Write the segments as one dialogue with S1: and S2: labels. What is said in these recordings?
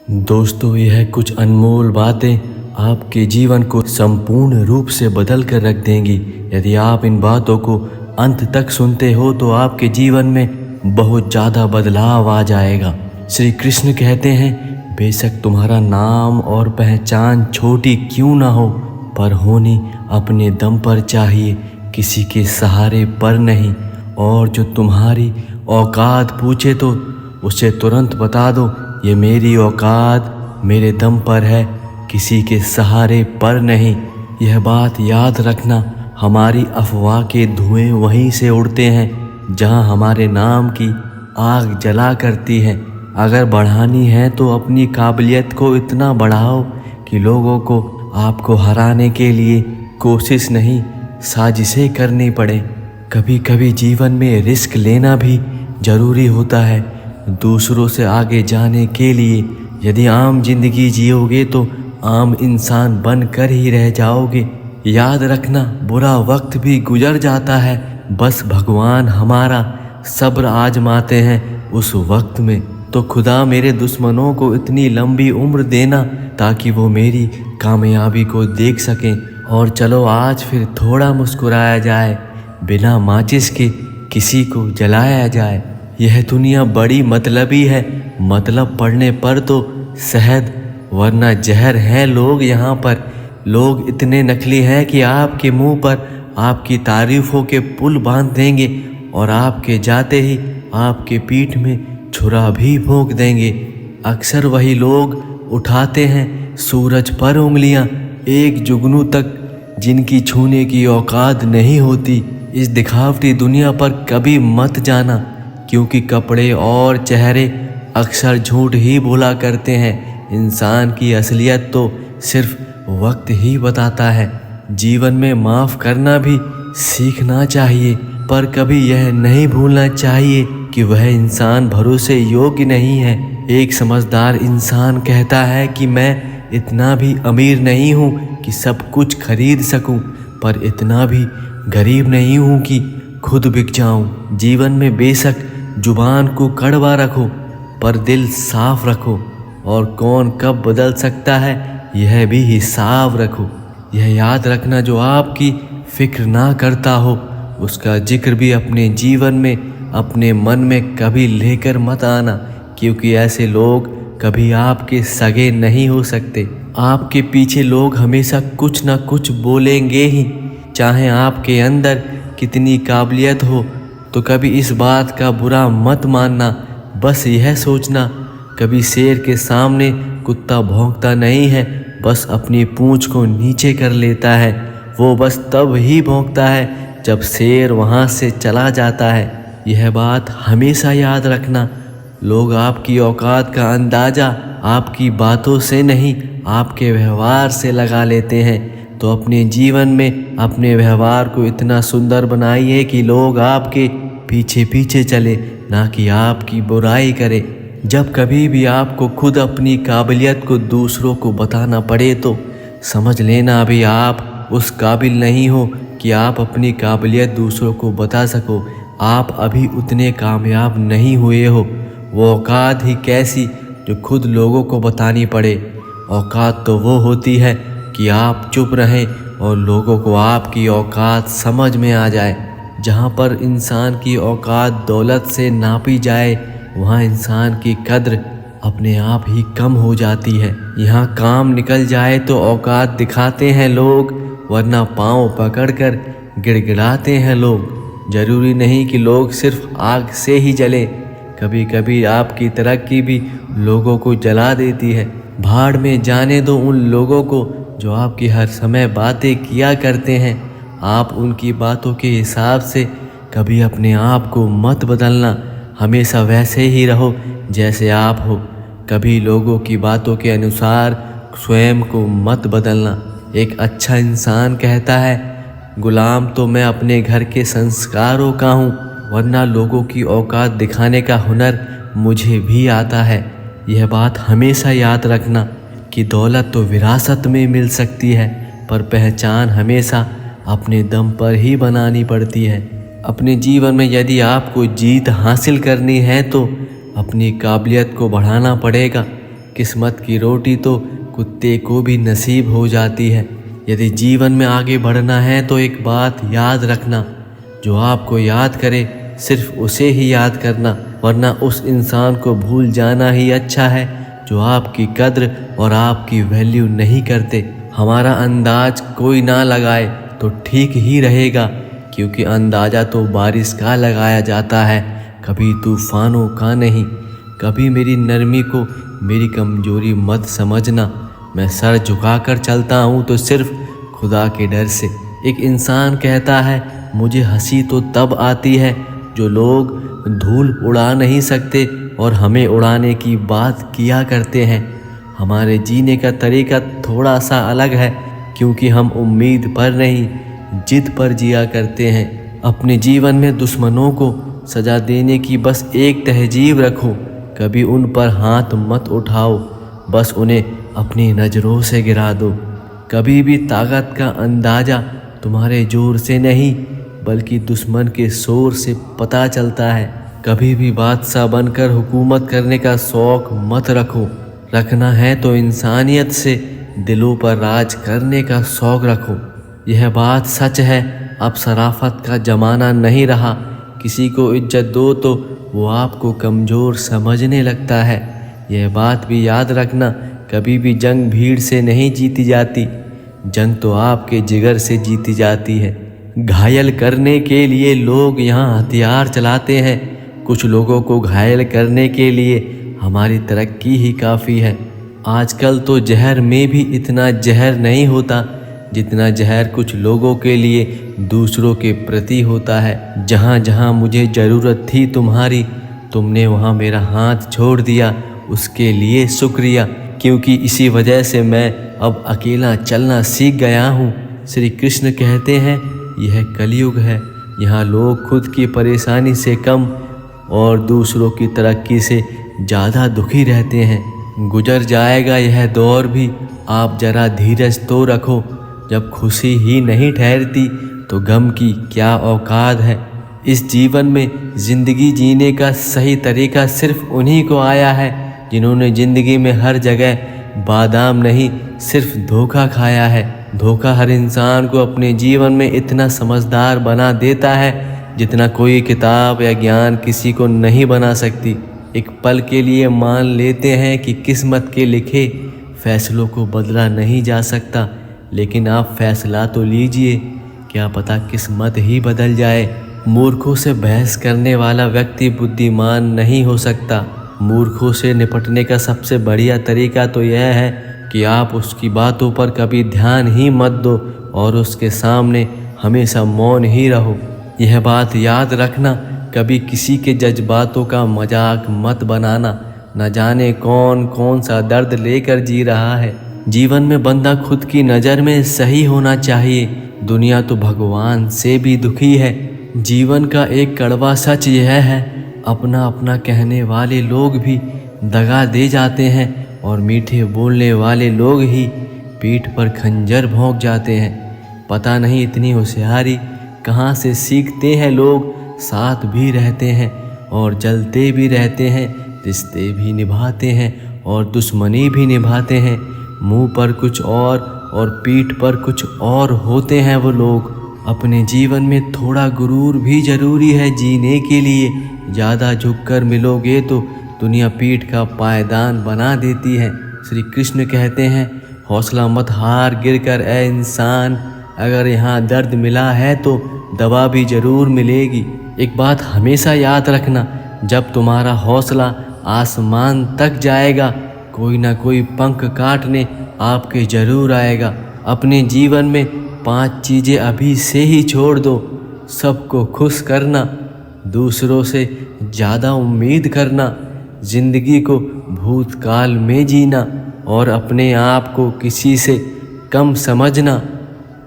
S1: दोस्तों, यह कुछ अनमोल बातें आपके जीवन को संपूर्ण रूप से बदल कर रख देंगी। यदि आप इन बातों को अंत तक सुनते हो तो आपके जीवन में बहुत ज़्यादा बदलाव आ जाएगा। श्री कृष्ण कहते हैं, बेशक तुम्हारा नाम और पहचान छोटी क्यों ना हो, पर होनी अपने दम पर चाहिए, किसी के सहारे पर नहीं। और जो तुम्हारी औकात पूछे तो उसे तुरंत बता दो, ये मेरी औकात मेरे दम पर है, किसी के सहारे पर नहीं। यह बात याद रखना, हमारी अफवाह के धुएं वहीं से उड़ते हैं जहां हमारे नाम की आग जला करती है। अगर बढ़ानी है तो अपनी काबिलियत को इतना बढ़ाओ कि लोगों को आपको हराने के लिए कोशिश नहीं, साजिशें करनी पड़े। कभी कभी जीवन में रिस्क लेना भी ज़रूरी होता है दूसरों से आगे जाने के लिए। यदि आम जिंदगी जियोगे तो आम इंसान बन कर ही रह जाओगे। याद रखना, बुरा वक्त भी गुजर जाता है, बस भगवान हमारा सब्र आजमाते हैं उस वक्त में। तो खुदा मेरे दुश्मनों को इतनी लंबी उम्र देना ताकि वो मेरी कामयाबी को देख सकें। और चलो आज फिर थोड़ा मुस्कुराया जाए, बिना माचिस के किसी को जलाया जाए। यह दुनिया बड़ी मतलबी है, मतलब पढ़ने पर तो शहद वरना जहर हैं लोग यहाँ पर। लोग इतने नकली हैं कि आपके मुंह पर आपकी तारीफ़ों के पुल बांध देंगे और आपके जाते ही आपके पीठ में छुरा भी भोंक देंगे। अक्सर वही लोग उठाते हैं सूरज पर उंगलियां, एक जुगनू तक जिनकी छूने की औकात नहीं होती। इस दिखावटी दुनिया पर कभी मत जाना, क्योंकि कपड़े और चेहरे अक्सर झूठ ही बोला करते हैं। इंसान की असलियत तो सिर्फ वक्त ही बताता है। जीवन में माफ़ करना भी सीखना चाहिए, पर कभी यह नहीं भूलना चाहिए कि वह इंसान भरोसे योग्य नहीं है। एक समझदार इंसान कहता है कि मैं इतना भी अमीर नहीं हूँ कि सब कुछ खरीद सकूँ, पर इतना भी गरीब नहीं हूँ कि खुद बिक जाऊँ। जीवन में बेशक जुबान को कड़वा रखो, पर दिल साफ रखो, और कौन कब बदल सकता है यह भी हिसाब रखो। यह याद रखना, जो आपकी फिक्र ना करता हो उसका जिक्र भी अपने जीवन में, अपने मन में कभी लेकर मत आना, क्योंकि ऐसे लोग कभी आपके सगे नहीं हो सकते। आपके पीछे लोग हमेशा कुछ ना कुछ बोलेंगे ही, चाहे आपके अंदर कितनी काबिलियत हो। तो कभी इस बात का बुरा मत मानना, बस यह सोचना, कभी शेर के सामने कुत्ता भौंकता नहीं है, बस अपनी पूंछ को नीचे कर लेता है। वो बस तब ही भौंकता है जब शेर वहाँ से चला जाता है। यह बात हमेशा याद रखना, लोग आपकी औकात का अंदाज़ा आपकी बातों से नहीं, आपके व्यवहार से लगा लेते हैं। तो अपने जीवन में अपने व्यवहार को इतना सुंदर बनाइए कि लोग आपके पीछे पीछे चले, ना कि आपकी बुराई करे। जब कभी भी आपको खुद अपनी काबिलियत को दूसरों को बताना पड़े तो समझ लेना अभी आप उस काबिल नहीं हो कि आप अपनी काबिलियत दूसरों को बता सको। आप अभी उतने कामयाब नहीं हुए हो। वो औकात ही कैसी जो खुद लोगों को बतानी पड़े। औकात तो वो होती है कि आप चुप रहें और लोगों को आपकी औकात समझ में आ जाए। जहाँ पर इंसान की औकात दौलत से नापी जाए, वहाँ इंसान की कद्र अपने आप ही कम हो जाती है। यहाँ काम निकल जाए तो औकात दिखाते हैं लोग, वरना पाँव पकड़कर गिड़गिड़ाते हैं लोग। ज़रूरी नहीं कि लोग सिर्फ आग से ही जले, कभी कभी आपकी तरक्की भी लोगों को जला देती है। भाड़ में जाने दो उन लोगों को जो आपकी हर समय बातें किया करते हैं। आप उनकी बातों के हिसाब से कभी अपने आप को मत बदलना, हमेशा वैसे ही रहो जैसे आप हो। कभी लोगों की बातों के अनुसार स्वयं को मत बदलना। एक अच्छा इंसान कहता है, गुलाम तो मैं अपने घर के संस्कारों का हूँ, वरना लोगों की औकात दिखाने का हुनर मुझे भी आता है। यह बात हमेशा याद रखना कि दौलत तो विरासत में मिल सकती है, पर पहचान हमेशा अपने दम पर ही बनानी पड़ती है। अपने जीवन में यदि आपको जीत हासिल करनी है तो अपनी काबिलियत को बढ़ाना पड़ेगा। किस्मत की रोटी तो कुत्ते को भी नसीब हो जाती है। यदि जीवन में आगे बढ़ना है तो एक बात याद रखना, जो आपको याद करे सिर्फ उसे ही याद करना, वरना उस इंसान को भूल जाना ही अच्छा है जो आपकी कद्र और आपकी वैल्यू नहीं करते। हमारा अंदाज कोई ना लगाए तो ठीक ही रहेगा, क्योंकि अंदाज़ा तो बारिश का लगाया जाता है, कभी तूफानों का नहीं। कभी मेरी नरमी को मेरी कमजोरी मत समझना। मैं सर झुकाकर चलता हूँ तो सिर्फ खुदा के डर से। एक इंसान कहता है, मुझे हंसी तो तब आती है जो लोग धूल उड़ा नहीं सकते और हमें उड़ाने की बात किया करते हैं। हमारे जीने का तरीका थोड़ा सा अलग है, क्योंकि हम उम्मीद पर नहीं जिद पर जिया करते हैं। अपने जीवन में दुश्मनों को सजा देने की बस एक तहजीब रखो, कभी उन पर हाथ मत उठाओ, बस उन्हें अपनी नज़रों से गिरा दो। कभी भी ताकत का अंदाज़ा तुम्हारे जोर से नहीं बल्कि दुश्मन के शोर से पता चलता है। कभी भी बादशाह बनकर हुकूमत करने का शौक़ मत रखो, रखना है तो इंसानियत से दिलों पर राज करने का शौक़ रखो। यह बात सच है, अब शराफत का ज़माना नहीं रहा। किसी को इज्जत दो तो वो आपको कमज़ोर समझने लगता है। यह बात भी याद रखना, कभी भी जंग भीड़ से नहीं जीती जाती, जंग तो आपके जिगर से जीती जाती है। घायल करने के लिए लोग यहाँ हथियार चलाते हैं, कुछ लोगों को घायल करने के लिए हमारी तरक्की ही काफ़ी है। आजकल तो जहर में भी इतना जहर नहीं होता जितना जहर कुछ लोगों के लिए दूसरों के प्रति होता है। जहाँ जहाँ मुझे ज़रूरत थी तुम्हारी, तुमने वहाँ मेरा हाथ छोड़ दिया, उसके लिए शुक्रिया, क्योंकि इसी वजह से मैं अब अकेला चलना सीख गया हूँ। श्री कृष्ण कहते हैं, यह कलयुग है, यहाँ लोग खुद की परेशानी से कम और दूसरों की तरक्की से ज़्यादा दुखी रहते हैं। गुजर जाएगा यह दौर भी, आप ज़रा धीरज तो रखो। जब खुशी ही नहीं ठहरती तो गम की क्या औकात है। इस जीवन में ज़िंदगी जीने का सही तरीका सिर्फ उन्हीं को आया है जिन्होंने ज़िंदगी में हर जगह बादाम नहीं सिर्फ धोखा खाया है। धोखा हर इंसान को अपने जीवन में इतना समझदार बना देता है जितना कोई किताब या ज्ञान किसी को नहीं बना सकती। एक पल के लिए मान लेते हैं कि किस्मत के लिखे फैसलों को बदला नहीं जा सकता, लेकिन आप फैसला तो लीजिए, क्या पता किस्मत ही बदल जाए। मूर्खों से बहस करने वाला व्यक्ति बुद्धिमान नहीं हो सकता। मूर्खों से निपटने का सबसे बढ़िया तरीका तो यह है कि आप उसकी बातों पर कभी ध्यान ही मत दो और उसके सामने हमेशा मौन ही रहो। यह बात याद रखना, कभी किसी के जज्बातों का मजाक मत बनाना। न जाने कौन कौन सा दर्द लेकर जी रहा है। जीवन में बंदा खुद की नज़र में सही होना चाहिए, दुनिया तो भगवान से भी दुखी है। जीवन का एक कड़वा सच यह है, अपना अपना कहने वाले लोग भी दगा दे जाते हैं और मीठे बोलने वाले लोग ही पीठ पर खंजर भोंक जाते हैं। पता नहीं इतनी होशियारी कहाँ से सीखते हैं लोग। साथ भी रहते हैं और जलते भी रहते हैं, रिश्ते भी निभाते हैं और दुश्मनी भी निभाते हैं। मुंह पर कुछ और पीठ पर कुछ और होते हैं वो लोग। अपने जीवन में थोड़ा गुरूर भी ज़रूरी है जीने के लिए। ज़्यादा झुककर मिलोगे तो दुनिया पीठ का पायदान बना देती है। श्री कृष्ण कहते हैं, हौसला मत हार गिरकर ए इंसान, अगर यहाँ दर्द मिला है तो दवा भी ज़रूर मिलेगी। एक बात हमेशा याद रखना, जब तुम्हारा हौसला आसमान तक जाएगा, कोई ना कोई पंख काटने आपके ज़रूर आएगा। अपने जीवन में 5 चीज़ें अभी से ही छोड़ दो। सबको खुश करना, दूसरों से ज़्यादा उम्मीद करना, ज़िंदगी को भूतकाल में जीना और अपने आप को किसी से कम समझना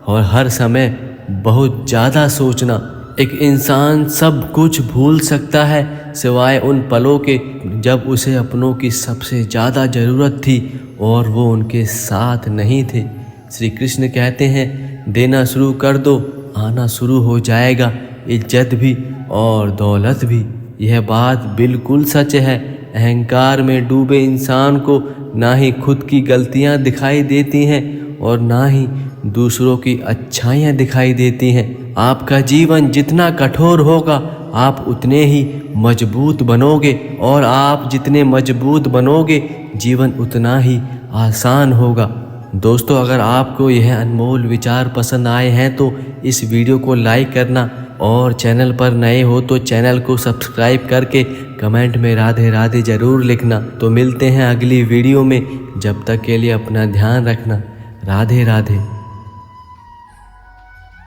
S1: और हर समय बहुत ज़्यादा सोचना। एक इंसान सब कुछ भूल सकता है सिवाय उन पलों के जब उसे अपनों की सबसे ज़्यादा ज़रूरत थी और वो उनके साथ नहीं थे। श्री कृष्ण कहते हैं, देना शुरू कर दो, आना शुरू हो जाएगा इज्जत भी और दौलत भी। यह बात बिल्कुल सच है। अहंकार में डूबे इंसान को ना ही खुद की गलतियां दिखाई देती हैं और ना ही दूसरों की अच्छाइयाँ दिखाई देती हैं। आपका जीवन जितना कठोर होगा आप उतने ही मजबूत बनोगे और आप जितने मजबूत बनोगे जीवन उतना ही आसान होगा। दोस्तों, अगर आपको यह अनमोल विचार पसंद आए हैं तो इस वीडियो को लाइक करना और चैनल पर नए हो तो चैनल को सब्सक्राइब करके कमेंट में राधे राधे ज़रूर लिखना। तो मिलते हैं अगली वीडियो में, जब तक के लिए अपना ध्यान रखना। राधे राधे।